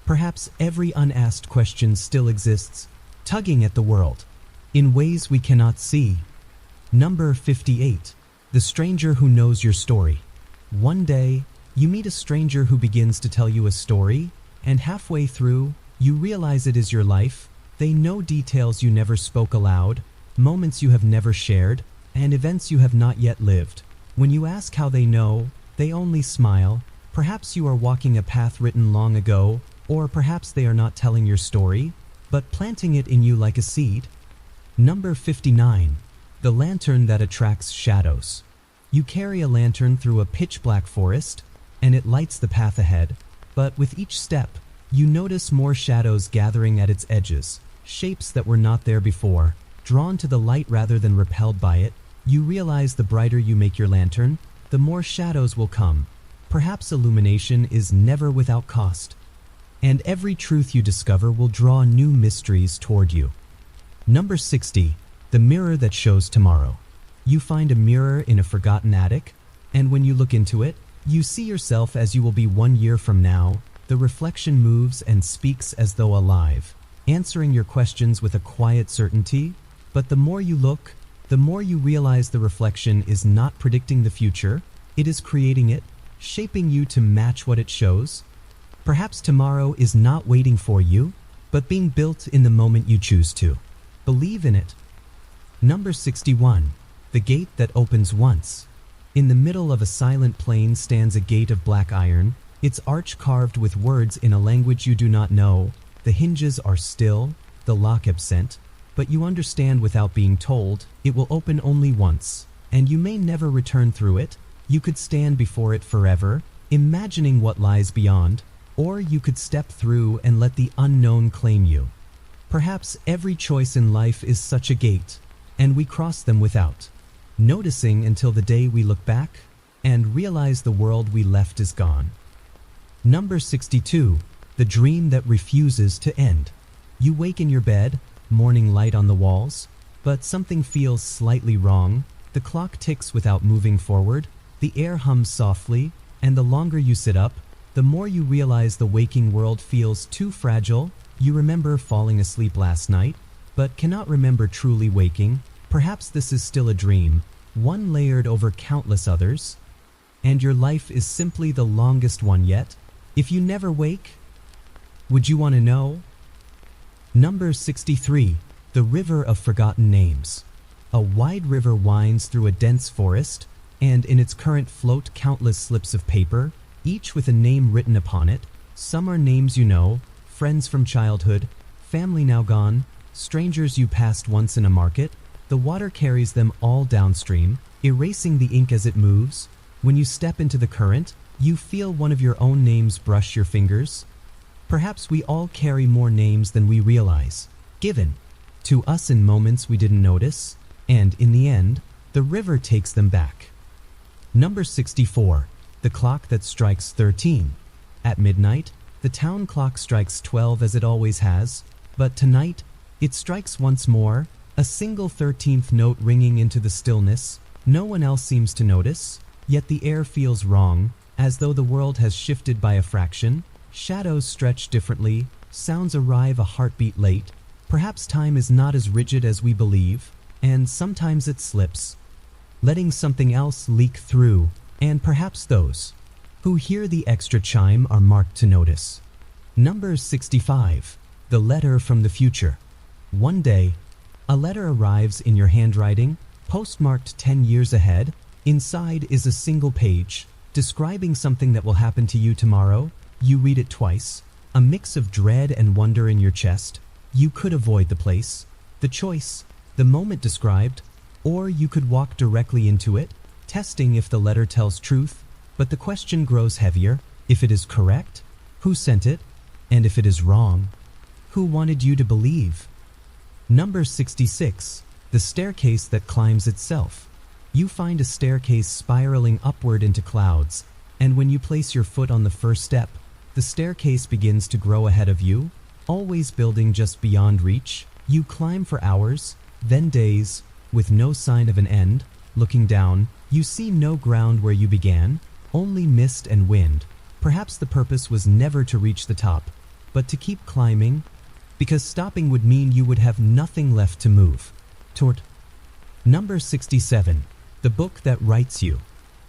Perhaps every unasked question still exists, tugging at the world, in ways we cannot see. Number 58. The stranger who knows your story. One day, you meet a stranger who begins to tell you a story, and halfway through, you realize it is your life. They know details you never spoke aloud, moments you have never shared, and events you have not yet lived. When you ask how they know, they only smile. Perhaps you are walking a path written long ago, or perhaps they are not telling your story, but planting it in you like a seed. Number 59. The lantern that attracts shadows. You carry a lantern through a pitch-black forest, and it lights the path ahead, but with each step, you notice more shadows gathering at its edges, shapes that were not there before. Drawn to the light rather than repelled by it, you realize the brighter you make your lantern, the more shadows will come. Perhaps illumination is never without cost, and every truth you discover will draw new mysteries toward you. Number 60. The mirror that shows tomorrow. You find a mirror in a forgotten attic, and when you look into it, you see yourself as you will be 1 year from now. The reflection moves and speaks as though alive, answering your questions with a quiet certainty. But the more you look, the more you realize the reflection is not predicting the future, it is creating it, shaping you to match what it shows. Perhaps tomorrow is not waiting for you, but being built in the moment you choose to. Believe in it. Number 61. The gate that opens once. In the middle of a silent plain stands a gate of black iron, its arch carved with words in a language you do not know. The hinges are still, the lock absent, but you understand without being told, it will open only once, and you may never return through it. You could stand before it forever, imagining what lies beyond, or you could step through and let the unknown claim you. Perhaps every choice in life is such a gate, and we cross them without noticing until the day we look back and realize the world we left is gone. Number 62. The dream that refuses to end. You wake in your bed, morning light on the walls, but something feels slightly wrong. The clock ticks without moving forward, the air hums softly, and the longer you sit up, the more you realize the waking world feels too fragile. You remember falling asleep last night, but cannot remember truly waking. Perhaps this is still a dream, one layered over countless others, and your life is simply the longest one yet. If you never wake, would you want to know? Number 63. The River of Forgotten Names. A wide river winds through a dense forest, and in its current float countless slips of paper, each with a name written upon it. Some are names you know, friends from childhood, family now gone, strangers you passed once in a market. The water carries them all downstream, erasing the ink as it moves. When you step into the current, you feel one of your own names brush your fingers. Perhaps we all carry more names than we realize, given to us in moments we didn't notice, and in the end, the river takes them back. Number 64. The clock that strikes 13. At midnight, the town clock strikes 12 as it always has, but tonight, it strikes once more, a single 13th note ringing into the stillness. No one else seems to notice. Yet the air feels wrong, as though the world has shifted by a fraction. Shadows stretch differently, sounds arrive a heartbeat late. Perhaps time is not as rigid as we believe, and sometimes it slips, letting something else leak through, and perhaps those who hear the extra chime are marked to notice. Number 65. The Letter from the Future. One day, a letter arrives in your handwriting, postmarked 10 years ahead. Inside is a single page, describing something that will happen to you tomorrow. You read it twice, a mix of dread and wonder in your chest. You could avoid the place, the choice, the moment described, or you could walk directly into it, testing if the letter tells truth. But the question grows heavier. If it is correct, who sent it? And if it is wrong, who wanted you to believe? Number 66. The Staircase that Climbs Itself. You find a staircase spiraling upward into clouds, and when you place your foot on the first step, the staircase begins to grow ahead of you, always building just beyond reach. You climb for hours, then days, with no sign of an end. Looking down, you see no ground where you began, only mist and wind. Perhaps the purpose was never to reach the top, but to keep climbing, because stopping would mean you would have nothing left to move toward. Number 67. The Book That Writes You.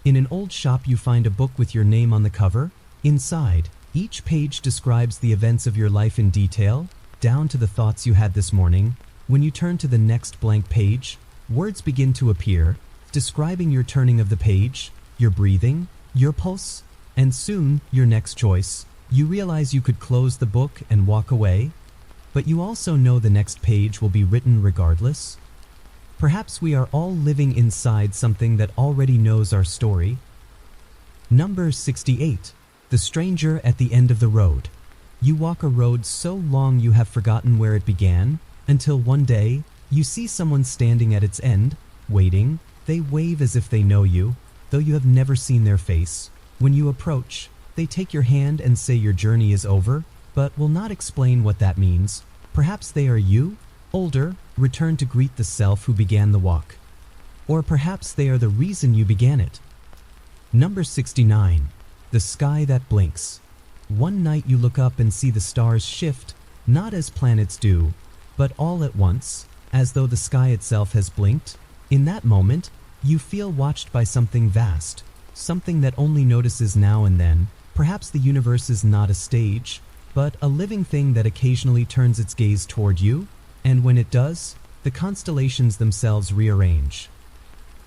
In an old shop you find a book with your name on the cover. Inside, each page describes the events of your life in detail, down to the thoughts you had this morning. When you turn to the next blank page, words begin to appear, describing your turning of the page, your breathing, your pulse, and soon your next choice. You realize you could close the book and walk away, but you also know the next page will be written regardless. Perhaps we are all living inside something that already knows our story. Number 68. The Stranger at the End of the Road. You walk a road so long you have forgotten where it began, until one day, you see someone standing at its end, waiting. They wave as if they know you, though you have never seen their face. When you approach, they take your hand and say your journey is over, but will not explain what that means. Perhaps they are you, older, returned to greet the self who began the walk. Or perhaps they are the reason you began it. Number 69. The Sky That Blinks. One night you look up and see the stars shift, not as planets do, but all at once, as though the sky itself has blinked. In that moment, you feel watched by something vast, something that only notices now and then. Perhaps the universe is not a stage, but a living thing that occasionally turns its gaze toward you, and when it does, the constellations themselves rearrange.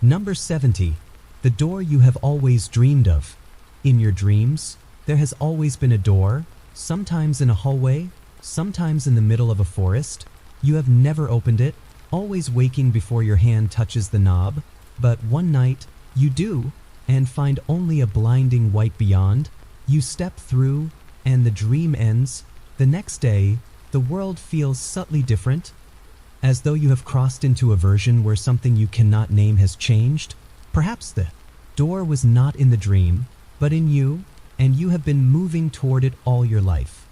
Number 70. The Door You Have Always Dreamed of. In your dreams, there has always been a door, sometimes in a hallway, sometimes in the middle of a forest. You have never opened it, always waking before your hand touches the knob, but one night, you do, and find only a blinding white beyond. You step through, and the dream ends. The next day, the world feels subtly different, as though you have crossed into a version where something you cannot name has changed. Perhaps the door was not in the dream, but in you, and you have been moving toward it all your life.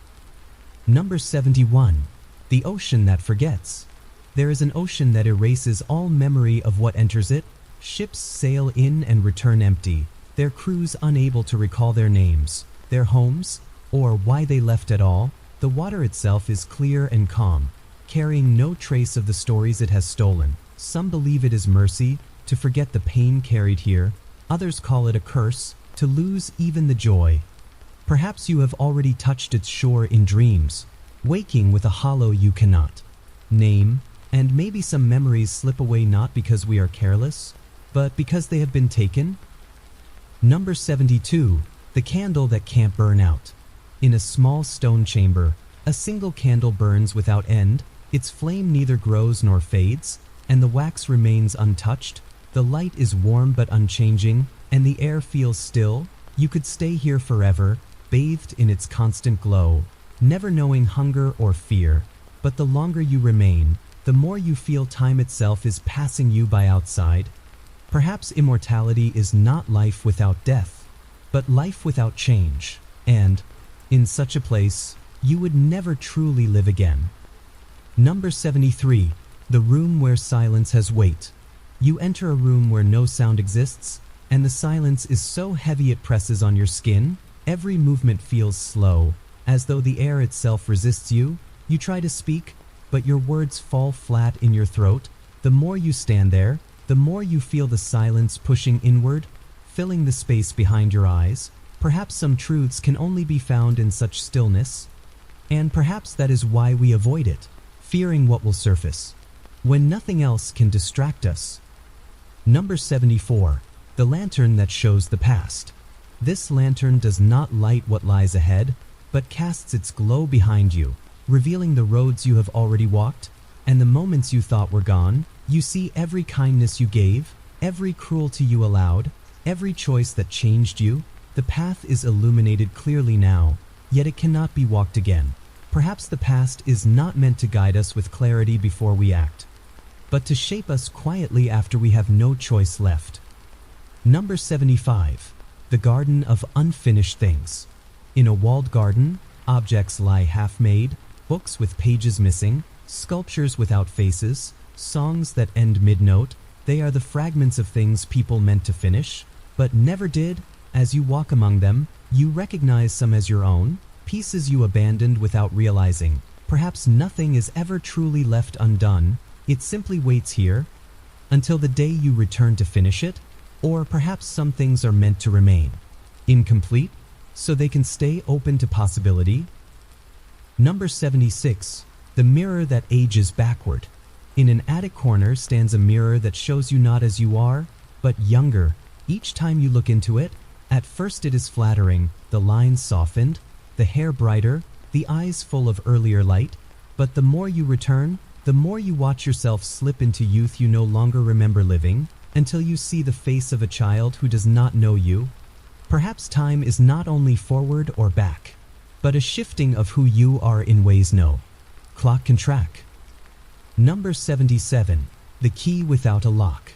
Number 71. The Ocean That Forgets. There is an ocean that erases all memory of what enters it. Ships sail in and return empty, their crews unable to recall their names, their homes, or why they left at all. The water itself is clear and calm, carrying no trace of the stories it has stolen. Some believe it is mercy, to forget the pain carried here. Others call it a curse, to lose even the joy. Perhaps you have already touched its shore in dreams, waking with a hollow you cannot name, and maybe some memories slip away not because we are careless, but because they have been taken. Number 72. The Candle That Can't Burn Out. In a small stone chamber, a single candle burns without end. Its flame neither grows nor fades, and the wax remains untouched. The light is warm but unchanging, and the air feels still. You could stay here forever, bathed in its constant glow, never knowing hunger or fear. But the longer you remain, the more you feel time itself is passing you by outside. Perhaps immortality is not life without death, but life without change, and in such a place, you would never truly live again. Number 73. The Room Where Silence Has Weight. You enter a room where no sound exists, and the silence is so heavy it presses on your skin. Every movement feels slow, as though the air itself resists you. You try to speak, but your words fall flat in your throat. The more you stand there, the more you feel the silence pushing inward, filling the space behind your eyes. Perhaps some truths can only be found in such stillness, and perhaps that is why we avoid it, fearing what will surface, when nothing else can distract us. Number 74. The lantern that shows the past. This lantern does not light what lies ahead, but casts its glow behind you, revealing the roads you have already walked, and the moments you thought were gone. You see every kindness you gave, every cruelty you allowed, every choice that changed you. The path is illuminated clearly now, yet it cannot be walked again. Perhaps the past is not meant to guide us with clarity before we act, but to shape us quietly after we have no choice left. Number 75. The Garden of Unfinished Things. In a walled garden, objects lie half-made, books with pages missing, sculptures without faces, songs that end mid-note. They are the fragments of things people meant to finish, but never did. As you walk among them, you recognize some as your own, pieces you abandoned without realizing. Perhaps nothing is ever truly left undone. It simply waits here until the day you return to finish it. Or perhaps some things are meant to remain incomplete, so they can stay open to possibility. Number 76. The mirror that ages backward. In an attic corner stands a mirror that shows you not as you are, but younger. Each time you look into it, at first it is flattering, the lines softened, the hair brighter, the eyes full of earlier light. But the more you return, the more you watch yourself slip into youth you no longer remember living, until you see the face of a child who does not know you. Perhaps time is not only forward or back, but a shifting of who you are in ways no clock can track. Number 77. The Key Without a Lock.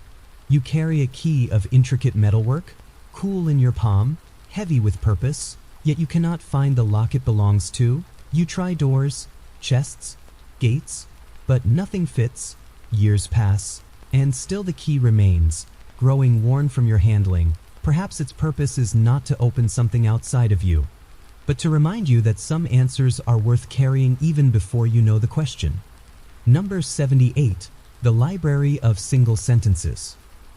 You carry a key of intricate metalwork, cool in your palm, heavy with purpose, yet you cannot find the lock it belongs to. You try doors, chests, gates, but nothing fits. Years pass, and still the key remains, growing worn from your handling. Perhaps its purpose is not to open something outside of you, but to remind you that some answers are worth carrying even before you know the question. Number 78. The Library of Single Sentences.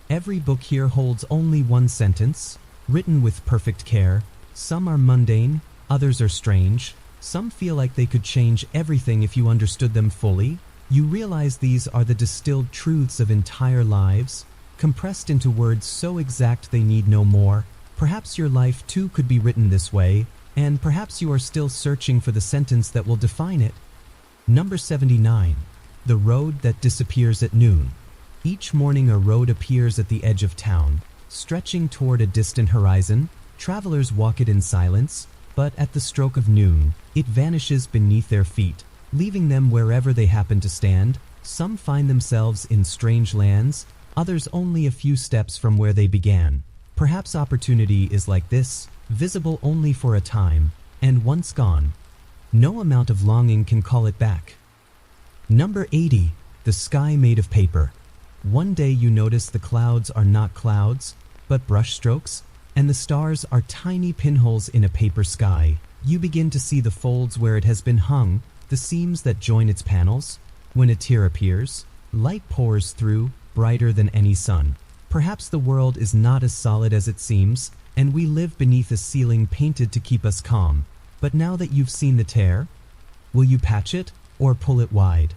Every book here holds only one sentence, written with perfect care. Some are mundane, others are strange. Some feel like they could change everything if you understood them fully. You realize these are the distilled truths of entire lives, compressed into words so exact they need no more. Perhaps your life too could be written this way, and perhaps you are still searching for the sentence that will define it. Number 79. The Road That Disappears at Noon. Each morning a road appears at the edge of town, stretching toward a distant horizon. Travelers walk it in silence, but at the stroke of noon, it vanishes beneath their feet, leaving them wherever they happen to stand. Some find themselves in strange lands, others only a few steps from where they began. Perhaps opportunity is like this, visible only for a time, and once gone, no amount of longing can call it back. Number 80. The Sky Made of Paper. One day you notice the clouds are not clouds, but brushstrokes, and the stars are tiny pinholes in a paper sky. You begin to see the folds where it has been hung, the seams that join its panels. When a tear appears, light pours through, brighter than any sun. Perhaps the world is not as solid as it seems, and we live beneath a ceiling painted to keep us calm. But now that you've seen the tear, will you patch it or pull it wide?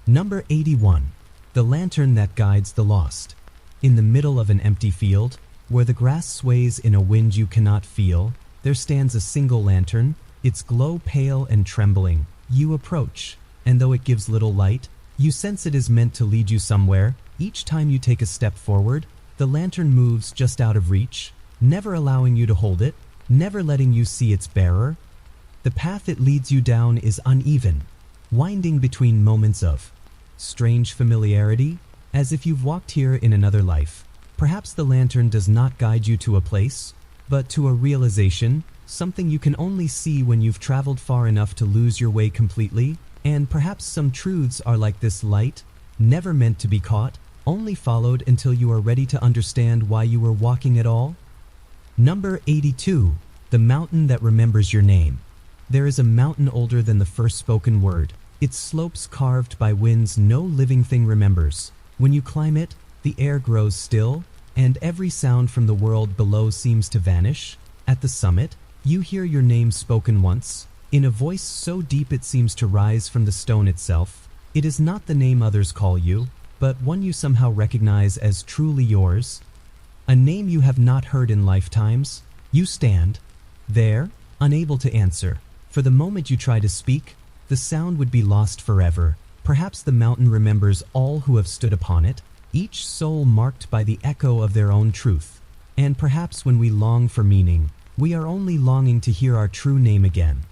Number 81. The Lantern That Guides the Lost. In the middle of an empty field, where the grass sways in a wind you cannot feel, there stands a single lantern, its glow pale and trembling. You approach, and though it gives little light, you sense it is meant to lead you somewhere. Each time you take a step forward, the lantern moves just out of reach, never allowing you to hold it, never letting you see its bearer. The path it leads you down is uneven, winding between moments of strange familiarity, as if you've walked here in another life. Perhaps the lantern does not guide you to a place, but to a realization, something you can only see when you've traveled far enough to lose your way completely. And perhaps some truths are like this light, never meant to be caught, only followed until you are ready to understand why you were walking at all? Number 82. The mountain that remembers your name. There is a mountain older than the first spoken word. Its slopes carved by winds no living thing remembers. When you climb it, the air grows still, and every sound from the world below seems to vanish. At the summit, you hear your name spoken once, in a voice so deep it seems to rise from the stone itself. It is not the name others call you, but one you somehow recognize as truly yours. A name you have not heard in lifetimes. You stand there, unable to answer. For the moment you try to speak, the sound would be lost forever. Perhaps the mountain remembers all who have stood upon it, each soul marked by the echo of their own truth. And perhaps when we long for meaning, we are only longing to hear our true name again.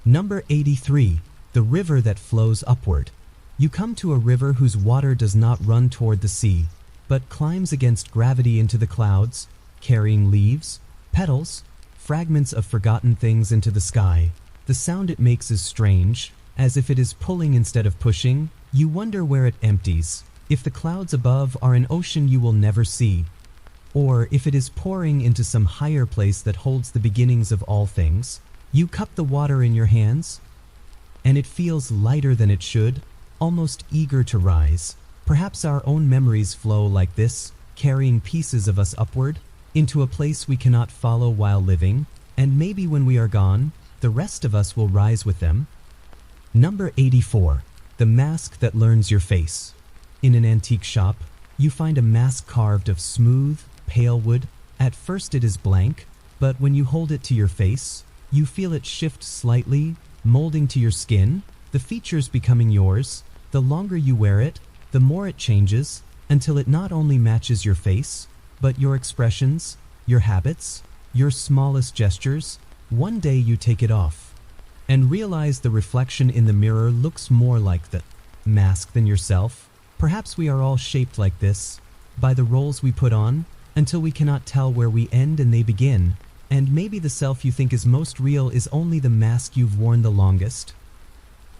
Number 83. The river that flows upward. You come to a river whose water does not run toward the sea, but climbs against gravity into the clouds, carrying leaves, petals, fragments of forgotten things into the sky. The sound it makes is strange, as if it is pulling instead of pushing. You wonder where it empties, if the clouds above are an ocean you will never see, or if it is pouring into some higher place that holds the beginnings of all things. You cup the water in your hands, and it feels lighter than it should, almost eager to rise. Perhaps our own memories flow like this, carrying pieces of us upward, into a place we cannot follow while living, and maybe when we are gone, the rest of us will rise with them. Number 84. The mask that learns your face. In an antique shop, you find a mask carved of smooth, pale wood. At first it is blank, but when you hold it to your face, you feel it shift slightly, molding to your skin, the features becoming yours. The longer you wear it, the more it changes, until it not only matches your face, but your expressions, your habits, your smallest gestures. One day you take it off, and realize the reflection in the mirror looks more like the mask than yourself. Perhaps we are all shaped like this, by the roles we put on, until we cannot tell where we end and they begin, and maybe the self you think is most real is only the mask you've worn the longest.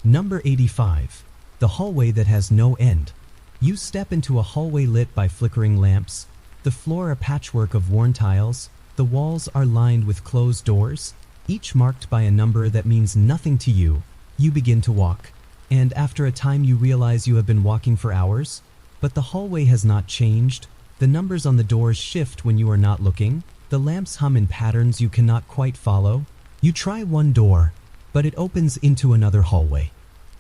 Number 85. The hallway that has no end. You step into a hallway lit by flickering lamps, the floor a patchwork of worn tiles, the walls are lined with closed doors, each marked by a number that means nothing to you. You begin to walk, and after a time you realize you have been walking for hours, but the hallway has not changed. The numbers on the doors shift when you are not looking, the lamps hum in patterns you cannot quite follow. You try one door, but it opens into another hallway.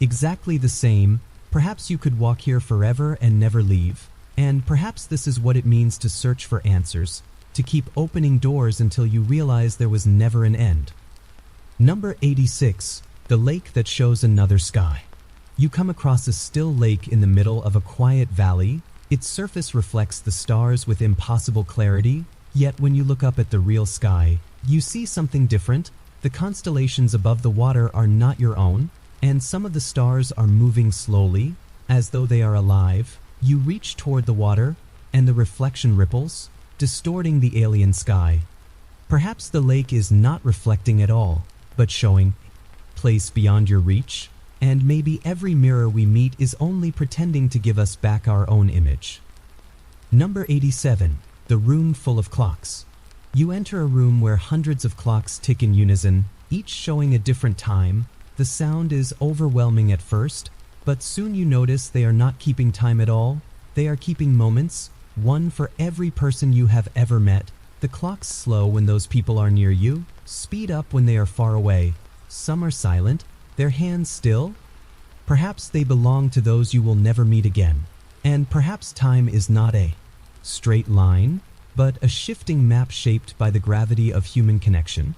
Exactly the same. Perhaps you could walk here forever and never leave. And perhaps this is what it means to search for answers, to keep opening doors until you realize there was never an end. Number 86. The lake that shows another sky. You come across a still lake in the middle of a quiet valley. Its surface reflects the stars with impossible clarity, yet when you look up at the real sky, you see something different. The constellations above the water are not your own, and some of the stars are moving slowly, as though they are alive. You reach toward the water, and the reflection ripples, distorting the alien sky. Perhaps the lake is not reflecting at all, but showing a place beyond your reach, and maybe every mirror we meet is only pretending to give us back our own image. Number 87. The room full of clocks. You enter a room where hundreds of clocks tick in unison, each showing a different time. The sound is overwhelming at first, but soon you notice they are not keeping time at all. They are keeping moments, one for every person you have ever met. The clocks slow when those people are near you, speed up when they are far away. Some are silent, their hands still. Perhaps they belong to those you will never meet again. And perhaps time is not a straight line, but a shifting map shaped by the gravity of human connection.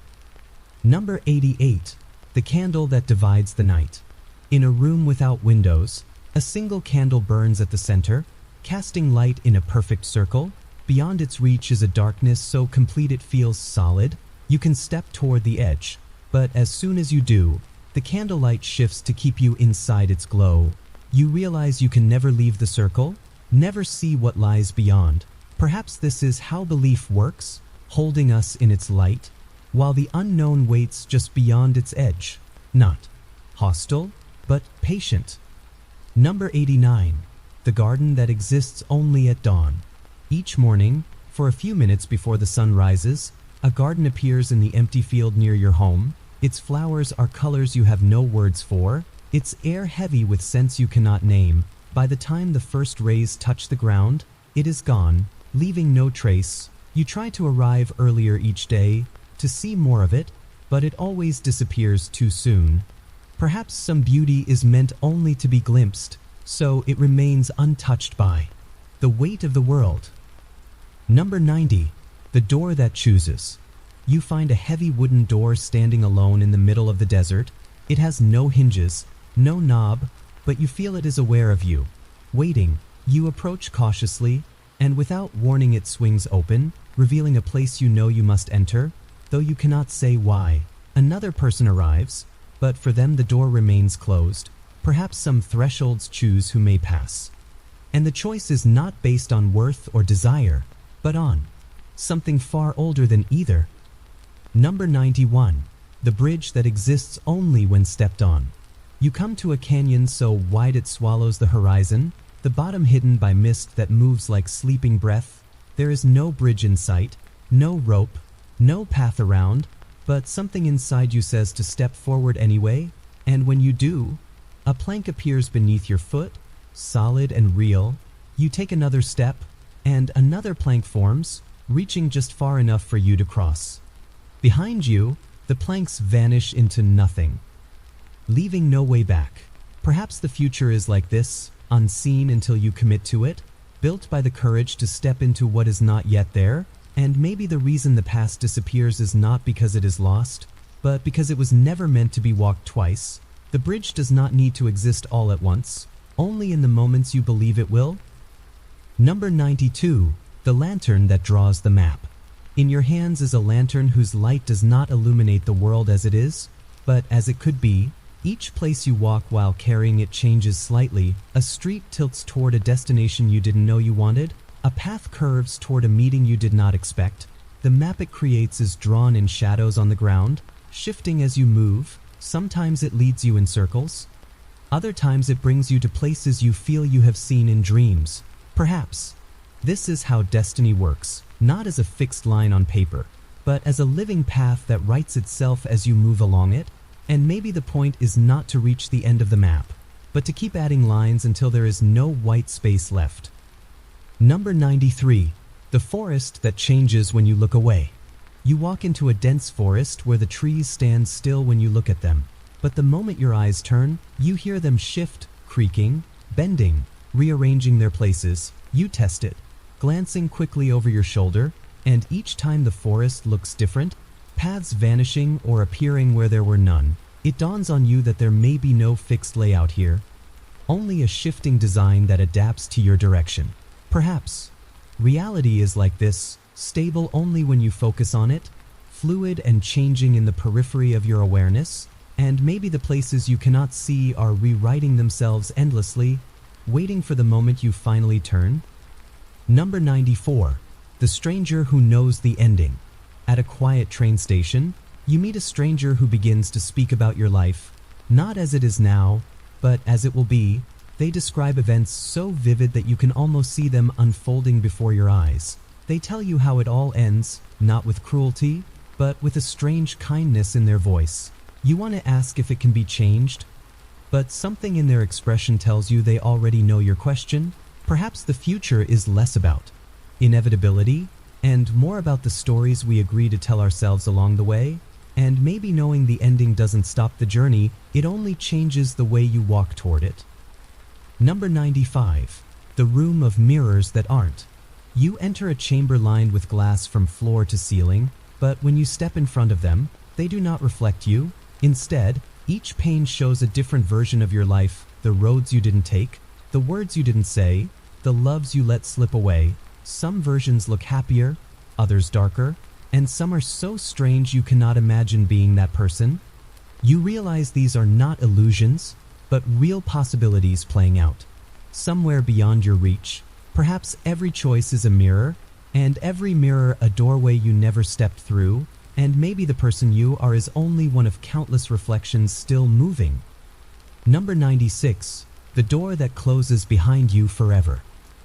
Number 88. The candle that divides the night. In a room without windows, a single candle burns at the center, casting light in a perfect circle. Beyond its reach is a darkness so complete it feels solid. You can step toward the edge, but as soon as you do, the candlelight shifts to keep you inside its glow. You realize you can never leave the circle, never see what lies beyond. Perhaps this is how belief works, holding us in its light, while the unknown waits just beyond its edge. Not hostile, but patient. Number 89. the garden that exists only at dawn. Each morning, for a few minutes before the sun rises, a garden appears in the empty field near your home. Its flowers are colors you have no words for, its air heavy with scents you cannot name. By the time the first rays touch the ground, it is gone, leaving no trace. You try to arrive earlier each day to see more of it, but it always disappears too soon. Perhaps some beauty is meant only to be glimpsed, so it remains untouched by the weight of the world. Number 90. The door that chooses. You find a heavy wooden door standing alone in the middle of the desert. It has no hinges, no knob, but you feel it is aware of you. Waiting, you approach cautiously, and without warning it swings open, revealing a place you know you must enter, though you cannot say why. Another person arrives, but for them the door remains closed. Perhaps some thresholds choose who may pass. And the choice is not based on worth or desire, but on something far older than either. Number 91. The bridge that exists only when stepped on. You come to a canyon so wide it swallows the horizon, the bottom hidden by mist that moves like sleeping breath. There is no bridge in sight, no rope, no path around, but something inside you says to step forward anyway, and when you do, a plank appears beneath your foot, solid and real. You take another step, and another plank forms, reaching just far enough for you to cross. Behind you, the planks vanish into nothing, leaving no way back. Perhaps the future is like this, unseen until you commit to it, built by the courage to step into what is not yet there. And maybe the reason the past disappears is not because it is lost, but because it was never meant to be walked twice. The bridge does not need to exist all at once, only in the moments you believe it will. Number 92. The lantern that draws the map. In your hands is a lantern whose light does not illuminate the world as it is, but as it could be. Each place you walk while carrying it changes slightly. A street tilts toward a destination you didn't know you wanted. A path curves toward a meeting you did not expect. The map it creates is drawn in shadows on the ground, shifting as you move. Sometimes it leads you in circles. Other times it brings you to places you feel you have seen in dreams. Perhaps this is how destiny works, not as a fixed line on paper, but as a living path that writes itself as you move along it. And maybe the point is not to reach the end of the map, but to keep adding lines until there is no white space left. Number 93. The forest that changes when you look away. You walk into a dense forest where the trees stand still when you look at them, but the moment your eyes turn, you hear them shift, creaking, bending, rearranging their places. You test it, glancing quickly over your shoulder, and each time the forest looks different, paths vanishing or appearing where there were none, it dawns on you that there may be no fixed layout here, only a shifting design that adapts to your direction. Perhaps reality is like this, stable only when you focus on it, fluid and changing in the periphery of your awareness, and maybe the places you cannot see are rewriting themselves endlessly, waiting for the moment you finally turn. Number 94. The stranger who knows the ending. At a quiet train station, you meet a stranger who begins to speak about your life, not as it is now, but as it will be. They describe events so vivid that you can almost see them unfolding before your eyes. They tell you how it all ends, not with cruelty, but with a strange kindness in their voice. You want to ask if it can be changed, but something in their expression tells you they already know your question. Perhaps the future is less about inevitability and more about the stories we agree to tell ourselves along the way. And maybe knowing the ending doesn't stop the journey, it only changes the way you walk toward it. Number 95. The room of mirrors that aren't. You enter a chamber lined with glass from floor to ceiling, but when you step in front of them, they do not reflect you. Instead, each pane shows a different version of your life, the roads you didn't take, the words you didn't say, the loves you let slip away. Some versions look happier, others darker, and some are so strange you cannot imagine being that person. You realize these are not illusions, but real possibilities playing out, somewhere beyond your reach. Perhaps every choice is a mirror, and every mirror a doorway you never stepped through, and maybe the person you are is only one of countless reflections still moving. Number 96. the door that closes behind you forever.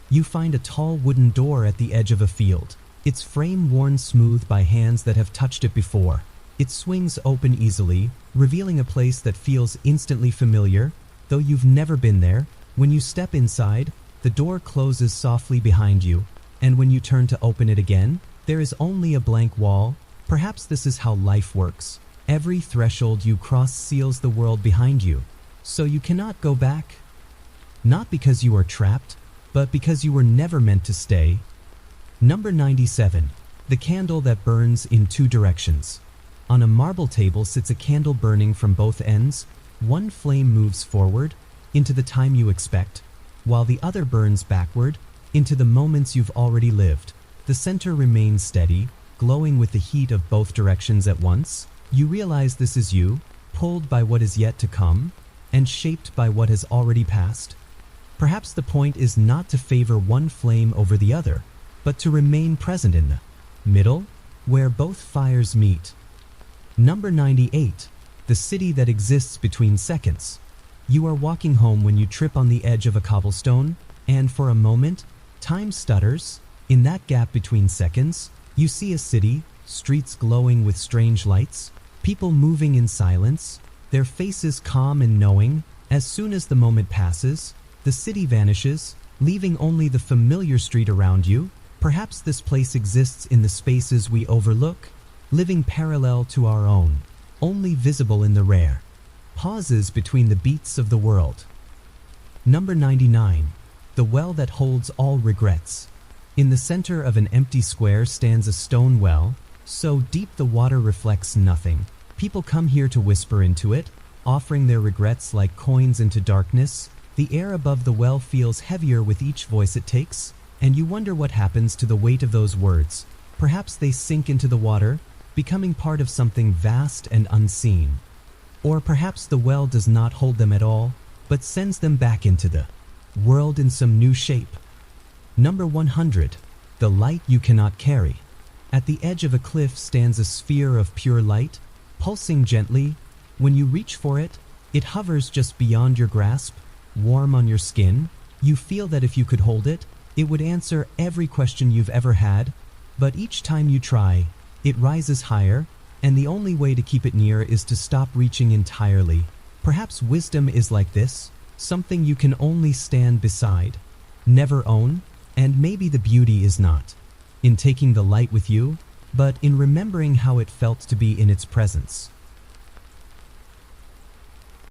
You find a tall wooden door at the edge of a field, its frame worn smooth by hands that have touched it before. It swings open easily, revealing a place that feels instantly familiar, though you've never been there. When you step inside, the door closes softly behind you, and when you turn to open it again, there is only a blank wall. Perhaps this is how life works. Every threshold you cross seals the world behind you, so you cannot go back. Not because you are trapped, but because you were never meant to stay. Number 97. The candle that burns in two directions. On a marble table sits a candle burning from both ends. One flame moves forward, into the time you expect, while the other burns backward, into the moments you've already lived. The center remains steady, glowing with the heat of both directions at once. You realize this is you, pulled by what is yet to come, and shaped by what has already passed. Perhaps the point is not to favor one flame over the other, but to remain present in the middle, where both fires meet. Number 98. The city that exists between seconds. You are walking home when you trip on the edge of a cobblestone, and for a moment, time stutters. In that gap between seconds, you see a city, streets glowing with strange lights, people moving in silence, their faces calm and knowing. As soon as the moment passes, the city vanishes, leaving only the familiar street around you. Perhaps this place exists in the spaces we overlook, living parallel to our own, only visible in the rare pauses between the beats of the world. Number 99. The well that holds all regrets. In the center of an empty square stands a stone well, so deep the water reflects nothing. People come here to whisper into it, offering their regrets like coins into darkness. The air above the well feels heavier with each voice it takes, and you wonder what happens to the weight of those words. Perhaps they sink into the water, becoming part of something vast and unseen. Or perhaps the well does not hold them at all, but sends them back into the world in some new shape. Number 100. The light you cannot carry. At the edge of a cliff stands a sphere of pure light, pulsing gently. When you reach for it, it hovers just beyond your grasp, warm on your skin. You feel that if you could hold it, it would answer every question you've ever had, but each time you try, it rises higher, and the only way to keep it near is to stop reaching entirely. Perhaps wisdom is like this, something you can only stand beside, never own, and maybe the beauty is not in taking the light with you, but in remembering how it felt to be in its presence.